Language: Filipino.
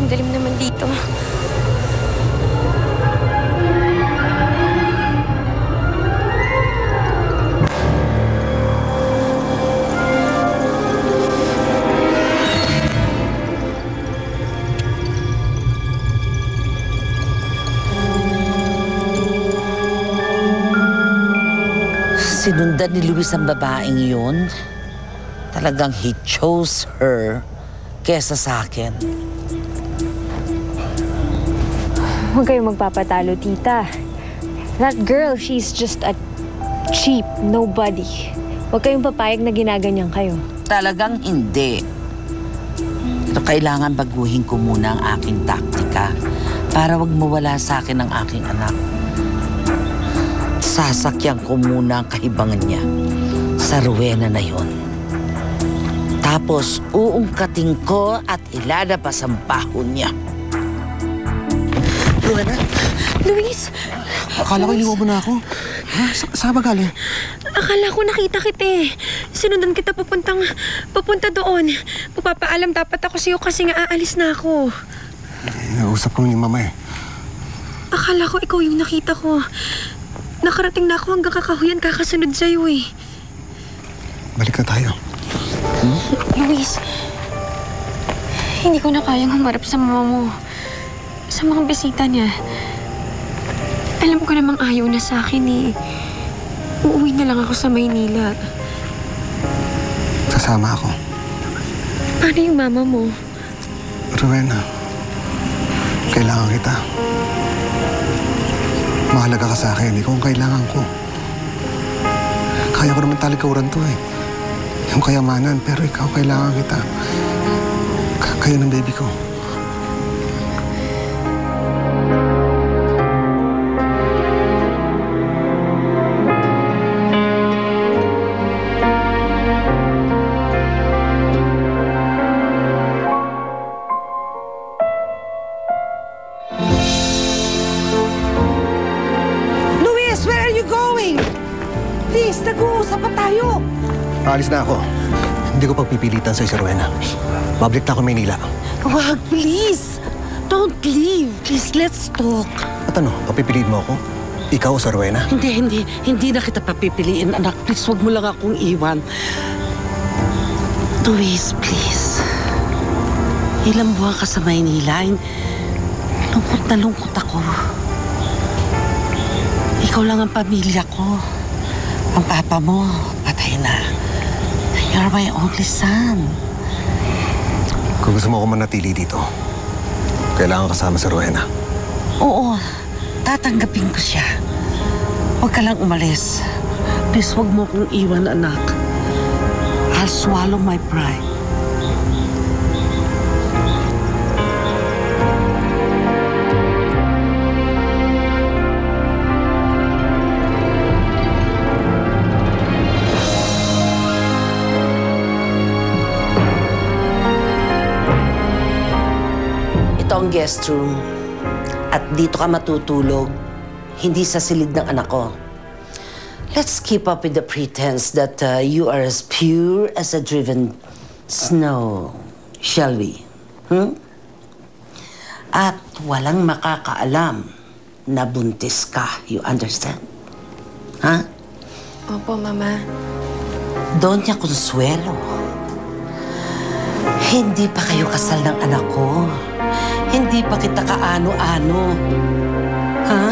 Ang dilim naman dito. Sinundan ni Luis ang babaeng yun. Talagang he chose her kesa sa akin. Huwag kayong magpapatalo, tita. That girl, she's just a cheap nobody. Huwag kayong papayag na ginaganyan kayo. Talagang hindi. Pero kailangan baguhin ko muna ang aking taktika para wag mawala sa akin ang aking anak. Sasakyan ko muna ang kahibangan niya sa Rowena na yon. Tapos uungkatin ko at ilalabas ang bahon niya. Rowena? Luis! Akala ko iniwan mo na ako. Ha? Saan ba galing? Akala ko nakita kita eh. Sinundan kita papunta doon. Pagpapaalam dapat ako sa'yo kasi nga aalis na ako. Nausap ko ni Mama eh. Akala ko ikaw yung nakita ko. Nakarating na ako hanggang kakahuyan kakasunod sa'yo eh. Balik na tayo. Luis, hindi ko na kayang humarap sa mama mo. Sa mga bisita niya. Alam ko namang ayaw na sa akin eh. Uuwi na lang ako sa Maynila. Sasama ako. Paano yung mama mo? Rowena, kailangan kita. Mahalaga ka sa akin. Ikaw ang kailangan ko. Kaya ko naman talikawaran to eh. Yung kayamanan, pero ikaw kailangan kita. Kayo ng baby ko. Please, nag-uusap pa tayo. Aalis na ako. Hindi ko pagpipilitan sa si Rowena. Babalik na ako Maynila. Wag, please. Don't leave. Please, let's talk. At ano, papipiliin mo ako? Ikaw sa Rowena? Hindi na kita papipiliin, anak. Please, wag mo lang akong iwan. Luis, please. Ilang buwan ka sa Maynila. Lungkot na lungkot ako. Ikaw lang ang pamilya ko. Ang papa mo, patay na. You're my only son. Kung gusto mo ako manatili dito, kailangan kasama si Rowena. Oo, tatanggapin ko siya. Huwag ka lang umalis. Please, huwag mo kong iwan, anak. I'll swallow my pride. Ito ang guest room. At dito ka matutulog, hindi sa silid ng anak ko. Let's keep up with the pretense that you are as pure as a driven snow. Shall we? At walang makakaalam na buntis ka. You understand? Ha? Opo, Mama. Doña Consuelo. Hindi pa kayo kasal ng anak ko. Hindi pa kita kaano-ano. Ha?